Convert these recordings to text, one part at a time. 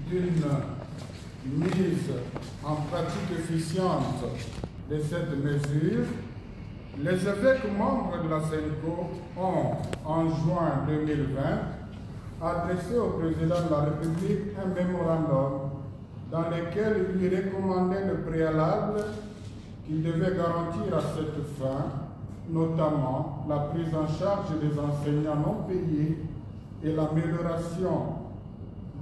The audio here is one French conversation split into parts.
d'une mise en pratique efficiente de cette mesure, les évêques membres de la SENCO ont, en juin 2020, adressé au président de la République un mémorandum dans lequel il lui recommandait le préalable qu'il devait garantir à cette fin, notamment la prise en charge des enseignants non payés et l'amélioration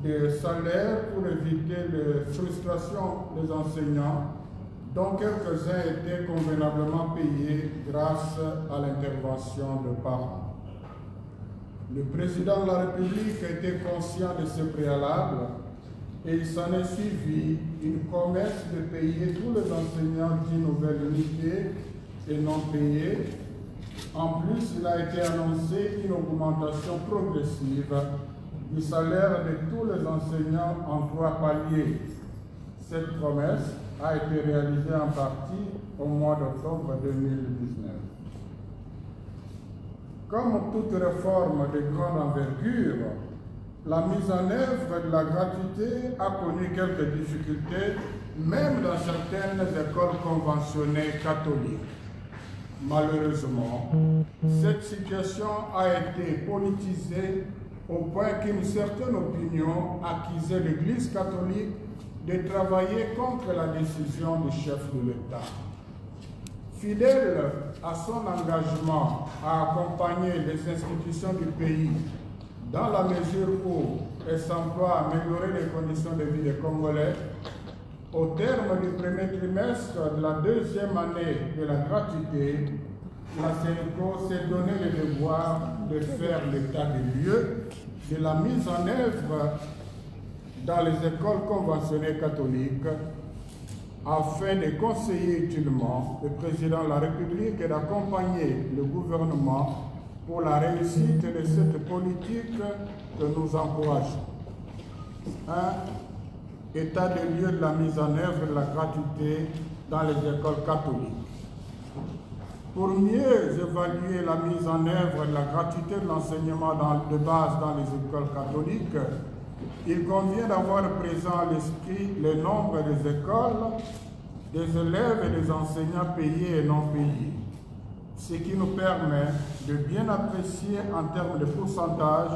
des salaires pour éviter les frustrations des enseignants, dont quelques-uns étaient convenablement payés grâce à l'intervention de parents. Le président de la République était conscient de ce préalable et il s'en est suivi une promesse de payer tous les enseignants d'une nouvelle unité et non payés. En plus, il a été annoncé une augmentation progressive du salaire de tous les enseignants en 3 paliers. Cette promesse a été réalisée en partie au mois d'octobre 2019. Comme toute réforme de grande envergure, la mise en œuvre de la gratuité a connu quelques difficultés, même dans certaines écoles conventionnées catholiques. Malheureusement, cette situation a été politisée au point qu'une certaine opinion accusait l'Église catholique de travailler contre la décision du chef de l'État. Fidèle à son engagement à accompagner les institutions du pays dans la mesure où elles s'emploient à améliorer les conditions de vie des Congolais, au terme du premier trimestre de la 2e année de la gratuité, la SENCO s'est donné le devoir de faire l'état des lieux de la mise en œuvre dans les écoles conventionnées catholiques afin de conseiller utilement le président de la République et d'accompagner le gouvernement pour la réussite de cette politique que nous encourageons. 1. État des lieux de la mise en œuvre de la gratuité dans les écoles catholiques. Pour mieux évaluer la mise en œuvre de la gratuité de l'enseignement de base dans les écoles catholiques, il convient d'avoir présent à l'esprit le nombre des écoles, des élèves et des enseignants payés et non payés, ce qui nous permet de bien apprécier en termes de pourcentage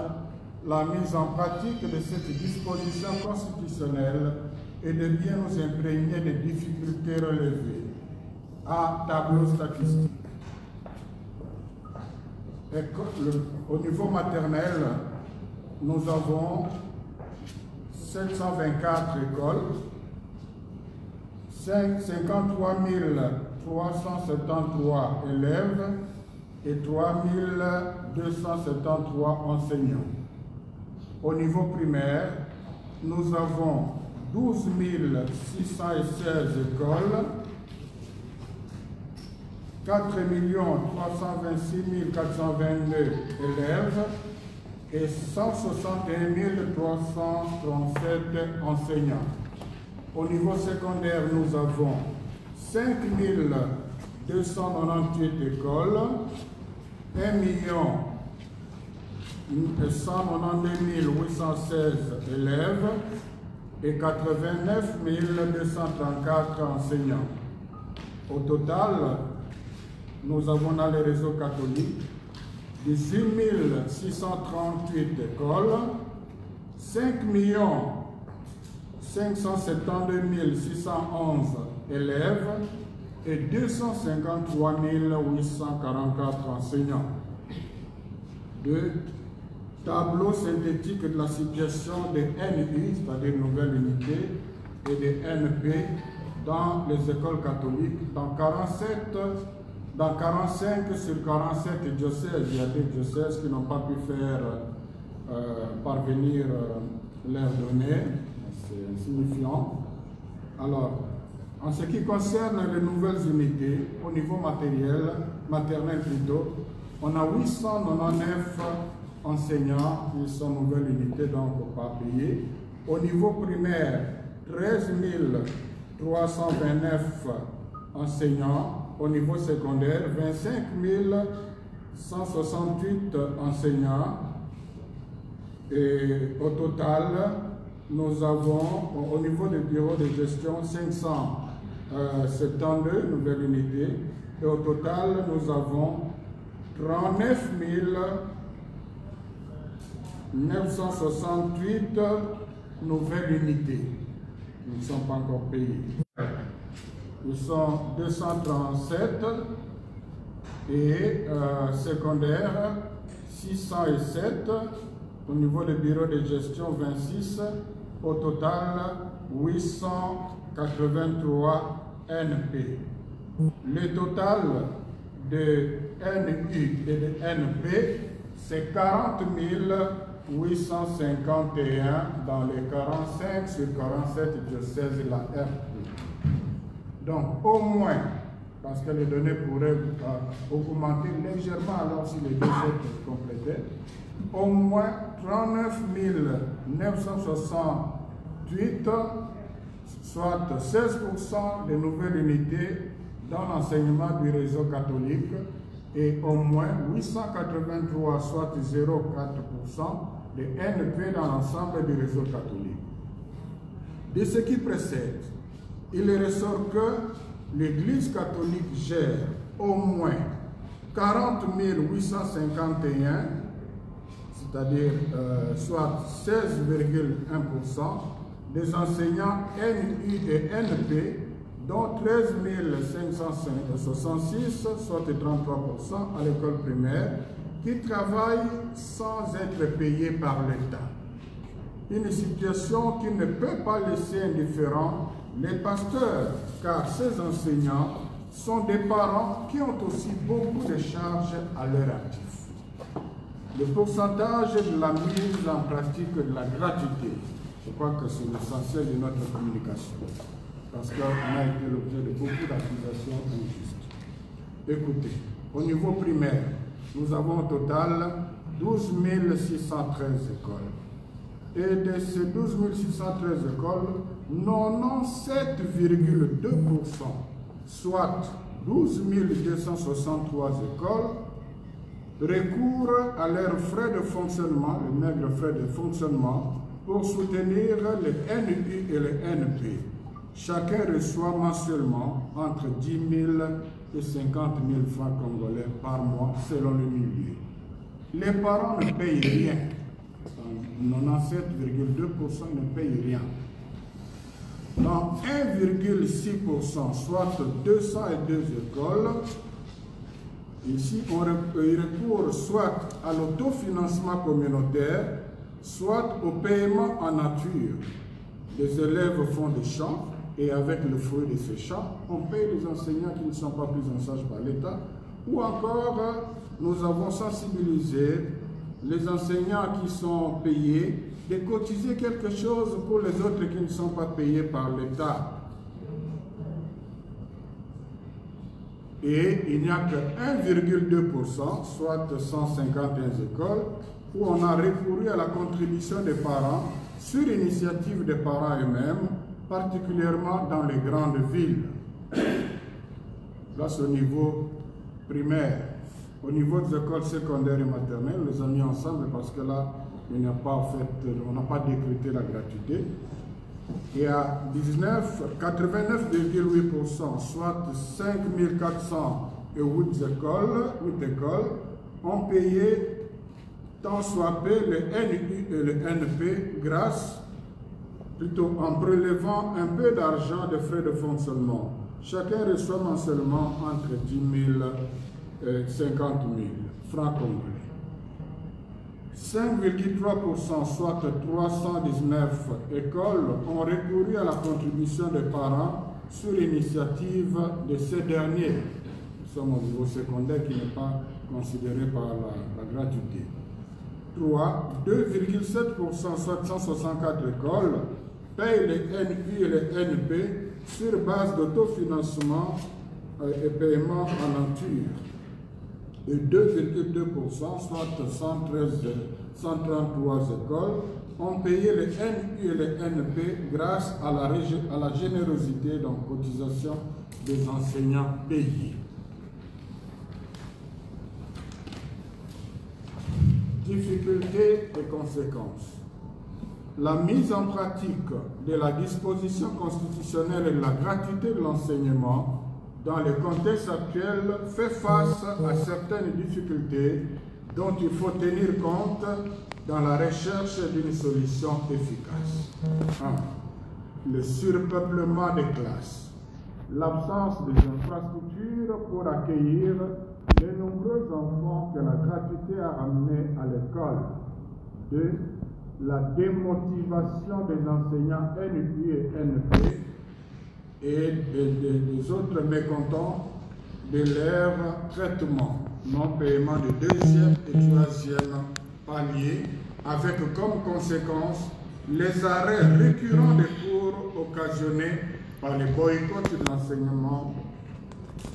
la mise en pratique de cette disposition constitutionnelle et de bien nous imprégner des difficultés relevées. A. Tableau statistique. Au niveau maternel, nous avons 724 écoles, 53 373 élèves et 3 273 enseignants. Au niveau primaire, nous avons 12 616 écoles, 4 326 422 élèves et 161 337 enseignants. Au niveau secondaire, nous avons 5 298 écoles, 1 192 816 élèves et 89 234 enseignants. Au total, nous avons dans les réseaux catholiques 18 638 écoles, 5 572 611 élèves et 253 844 enseignants. 2. Tableau synthétique de la situation des NU, c'est-à-dire nouvelles unités, et des NP dans les écoles catholiques dans 45 sur 47 diocèses. Il y a des diocèses qui n'ont pas pu faire parvenir leurs données, c'est insignifiant. Alors, en ce qui concerne les nouvelles unités, au niveau maternel plutôt, on a 899 enseignants qui sont nouvelles unités, donc pas payés. Au niveau primaire, 13 329 enseignants. Au niveau secondaire, 25 168 enseignants. Et au total, nous avons au niveau du bureau de gestion 572 nouvelles unités et au total nous avons 39 968 nouvelles unités qui ne sont pas encore payées. Ils sont 237 et secondaires 607, au niveau du bureau de gestion 26, au total 883 NP. Le total de NU et de NP, c'est 40 851 dans les 45 sur 47 diocèses de la RP. Donc au moins, parce que les données pourraient augmenter légèrement alors si les dossiers étaient complétés, au moins 39 968, soit 16% des nouvelles unités dans l'enseignement du réseau catholique et au moins 883, soit 0,4% de NP dans l'ensemble du réseau catholique. De ce qui précède, il ressort que l'Église catholique gère au moins 40 851, c'est-à-dire soit 16,1% des enseignants NU et NP, dont 13 566, soit 33% à l'école primaire, qui travaillent sans être payés par l'État. Une situation qui ne peut pas laisser indifférents les pasteurs, car ces enseignants sont des parents qui ont aussi beaucoup de charges à leur actif. Le pourcentage de la mise en pratique de la gratuité, je crois que c'est l'essentiel de notre communication, parce qu'on a été l'objet de beaucoup d'accusations injustes. Écoutez, au niveau primaire, nous avons au total 12 613 écoles. Et de ces 12 613 écoles, 97,2%, soit 12 263 écoles, recourent à leurs frais de fonctionnement, les maigres frais de fonctionnement, pour soutenir les NU et les NP. Chacun reçoit mensuellement entre 10 000 et 50 000 francs congolais par mois selon le milieu. Les parents ne payent rien. 97,2% ne payent rien. Dans 1,6%, soit 202 écoles, ici on recourt soit à l'autofinancement communautaire, soit au paiement en nature. Les élèves font des chants et avec le fruit de ces chants, on paye les enseignants qui ne sont pas pris en charge par l'État. Ou encore, nous avons sensibilisé les enseignants qui sont payés de cotiser quelque chose pour les autres qui ne sont pas payés par l'État. Et il n'y a que 1,2%, soit 151 écoles, où on a recouru à la contribution des parents sur initiative des parents eux-mêmes, particulièrement dans les grandes villes. Là, c'est au niveau primaire. Au niveau des écoles secondaires et maternelles, les a mis ensemble parce que là, on n'a pas décrété la gratuité. Et à 89,8%, soit 5 408 écoles, ont payé tant soit peu le NU et le NP en prélevant un peu d'argent de frais de fonctionnement. Chacun reçoit mensuellement entre 10 000 et 50 000 francs congolais. 5,3%, soit 319 écoles, ont recouru à la contribution des parents sur l'initiative de ces derniers. Nous sommes au niveau secondaire qui n'est pas considéré par la gratuité. 2,7%, soit 164 écoles, payent les NU et les NP sur base d'autofinancement et paiement en nature. Et 2,2%, soit 133 écoles, ont payé les NU et les NP grâce à la générosité dans la cotisation des enseignants payés. Difficultés et conséquences. La mise en pratique de la disposition constitutionnelle et de la gratuité de l'enseignement dans le contexte actuel fait face à certaines difficultés dont il faut tenir compte dans la recherche d'une solution efficace. 1. Le surpeuplement des classes. L'absence des infrastructures pour accueillir les nombreux enfants que la gratuité a ramenés à l'école. 2. La démotivation des enseignants NUI et NP et des autres mécontents de leur traitement, non-paiement de deuxième et troisième palier, avec comme conséquence les arrêts récurrents des cours occasionnés par les boycotts de l'enseignement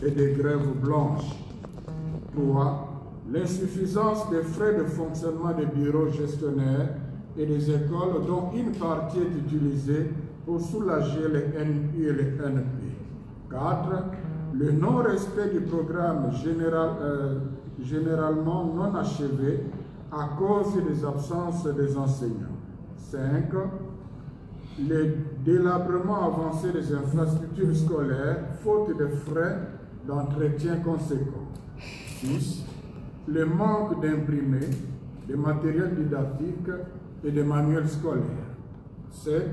et des grèves blanches. 3. L'insuffisance des frais de fonctionnement des bureaux gestionnaires et des écoles dont une partie est utilisée pour soulager les NU et les NP. 4. Le non-respect du programme généralement non achevé à cause des absences des enseignants. 5. Le délabrement avancé des infrastructures scolaires, faute de frais d'entretien conséquents. 6. Le manque d'imprimés, de matériel didactique et de manuels scolaires. 7.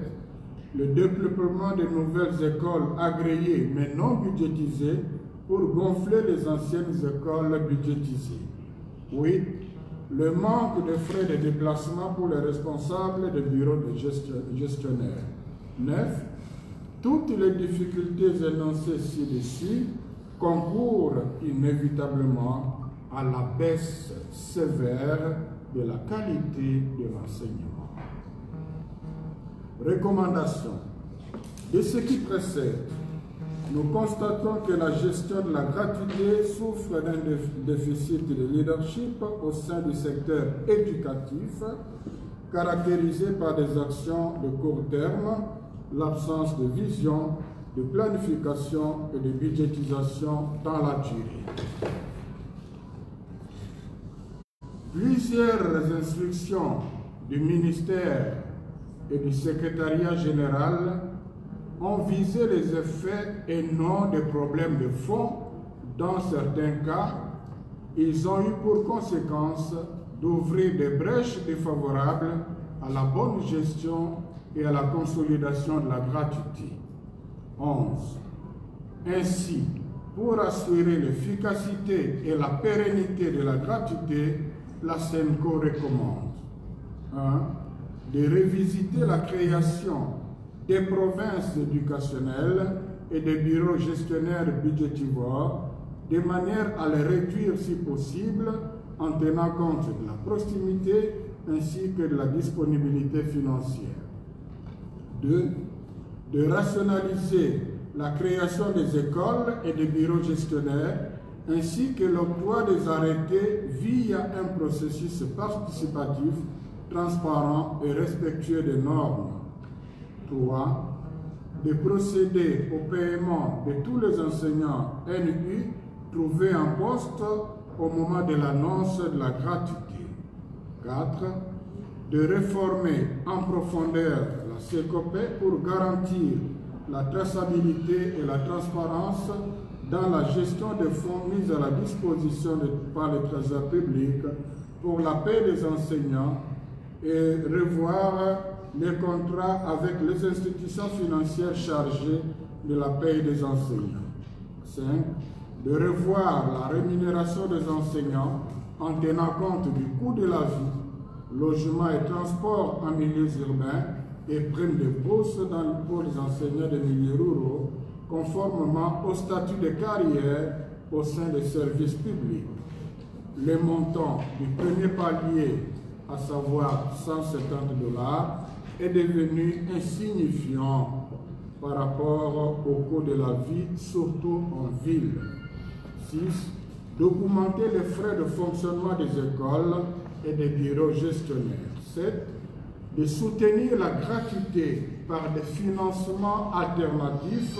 Le développement de nouvelles écoles agréées mais non budgétisées pour gonfler les anciennes écoles budgétisées. 8. Le manque de frais de déplacement pour les responsables des bureaux de gestionnaires. 9. Toutes les difficultés énoncées ci-dessus concourent inévitablement à la baisse sévère de la qualité de l'enseignement. Recommandations. De ce qui précède, nous constatons que la gestion de la gratuité souffre d'un déficit de leadership au sein du secteur éducatif, caractérisé par des actions de court terme, l'absence de vision, de planification et de budgétisation dans la durée. Plusieurs instructions du ministère et du secrétariat général ont visé les effets et non des problèmes de fond. Dans certains cas, ils ont eu pour conséquence d'ouvrir des brèches défavorables à la bonne gestion et à la consolidation de la gratuité. 11. Ainsi, pour assurer l'efficacité et la pérennité de la gratuité, la SENCO recommande 1. De revisiter la création des provinces éducationnelles et des bureaux gestionnaires budgétivores de manière à les réduire si possible en tenant compte de la proximité ainsi que de la disponibilité financière. 2. De rationaliser la création des écoles et des bureaux gestionnaires ainsi que l'octroi des arrêtés via un processus participatif, transparent et respectueux des normes. 3. De procéder au paiement de tous les enseignants NU trouvés en poste au moment de l'annonce de la gratuité. 4. De réformer en profondeur la SECOPE pour garantir la traçabilité et la transparence dans la gestion des fonds mis à la disposition par le Trésor public pour la paie des enseignants et revoir les contrats avec les institutions financières chargées de la paie des enseignants. 5. De revoir la rémunération des enseignants en tenant compte du coût de la vie, logement et transport en milieux urbains et primes de bourse pour les enseignants des milieux ruraux, conformément au statut de carrière au sein des services publics. Le montant du premier palier, à savoir $170, est devenu insignifiant par rapport au coût de la vie, surtout en ville. 6. Documenter les frais de fonctionnement des écoles et des bureaux gestionnaires. 7. De soutenir la gratuité par des financements alternatifs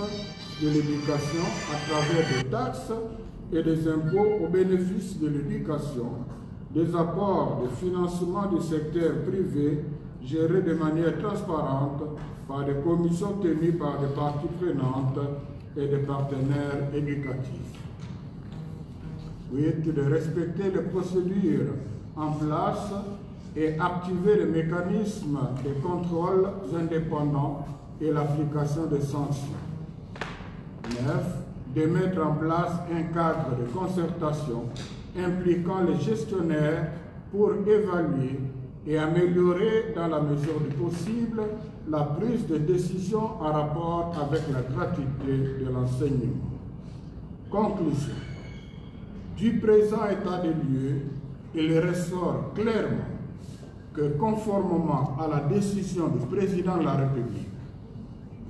de l'éducation à travers des taxes et des impôts au bénéfice de l'éducation, des apports de financement du secteur privé gérée de manière transparente par des commissions tenues par des parties prenantes et des partenaires éducatifs. 8. De respecter les procédures en place et activer les mécanismes de contrôle indépendants et l'application des sanctions. 9. De mettre en place un cadre de concertation impliquant les gestionnaires pour évaluer et améliorer dans la mesure du possible la prise de décision en rapport avec la gratuité de l'enseignement. Conclusion. Du présent état des lieux, il ressort clairement que conformément à la décision du président de la République,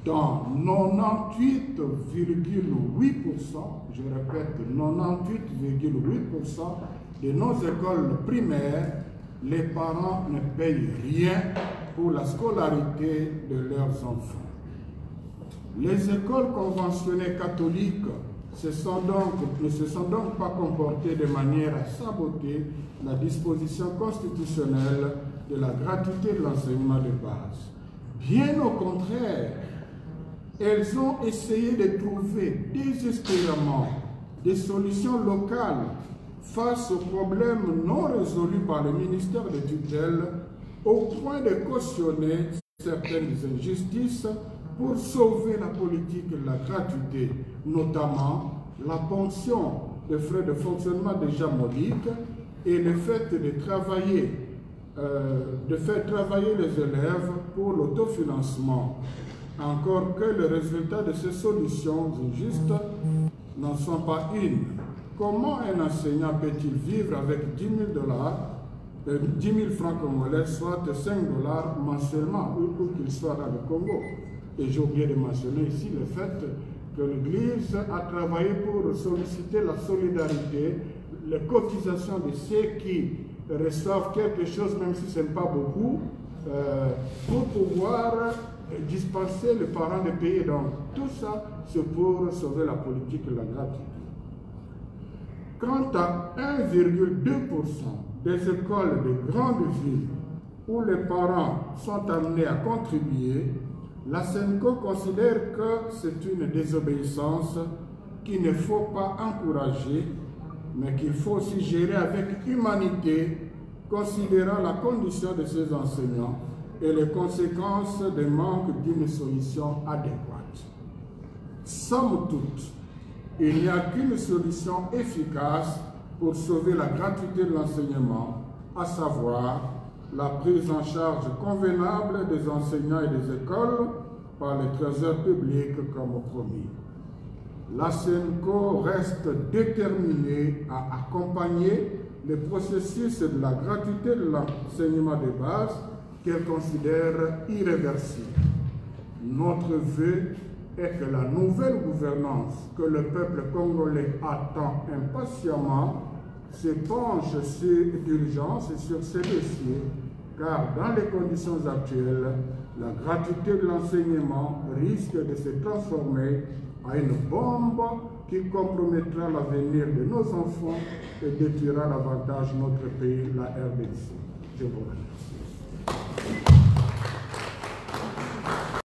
dans 98,8%, je répète, 98,8% de nos écoles primaires, les parents ne payent rien pour la scolarité de leurs enfants. Les écoles conventionnées catholiques ne se sont donc pas comportées de manière à saboter la disposition constitutionnelle de la gratuité de l'enseignement de base. Bien au contraire, elles ont essayé de trouver désespérément des solutions locales face aux problèmes non résolus par le ministère de tutelle, au point de cautionner certaines injustices pour sauver la politique de la gratuité, notamment la ponction des frais de fonctionnement déjà modiques et le fait de faire travailler les élèves pour l'autofinancement. Encore que les résultats de ces solutions injustes n'en sont pas une. Comment un enseignant peut-il vivre avec 10 000 francs congolais, soit 5 $ mensuellement, où qu'il soit dans le Congo? Et j'ai oublié de mentionner ici le fait que l'Église a travaillé pour solliciter la solidarité, les cotisations de ceux qui reçoivent quelque chose, même si ce n'est pas beaucoup, pour pouvoir dispenser les parents de payer. Donc tout ça, c'est pour sauver la politique de la gratuité. Quant à 1,2% des écoles de grandes villes où les parents sont amenés à contribuer, la SENCO considère que c'est une désobéissance qu'il ne faut pas encourager, mais qu'il faut aussi gérer avec humanité, considérant la condition de ces enseignants et les conséquences des manques d'une solution adéquate. Somme toute, il n'y a qu'une solution efficace pour sauver la gratuité de l'enseignement, à savoir la prise en charge convenable des enseignants et des écoles par les trésors publics comme promis. La SENCO reste déterminée à accompagner le processus de la gratuité de l'enseignement de base qu'elle considère irréversible. Notre vœu est que la nouvelle gouvernance que le peuple congolais attend impatiemment se penche d'urgence sur ces dossiers, car dans les conditions actuelles, la gratuité de l'enseignement risque de se transformer en une bombe qui compromettra l'avenir de nos enfants et détruira davantage notre pays, la RDC. Je vous remercie.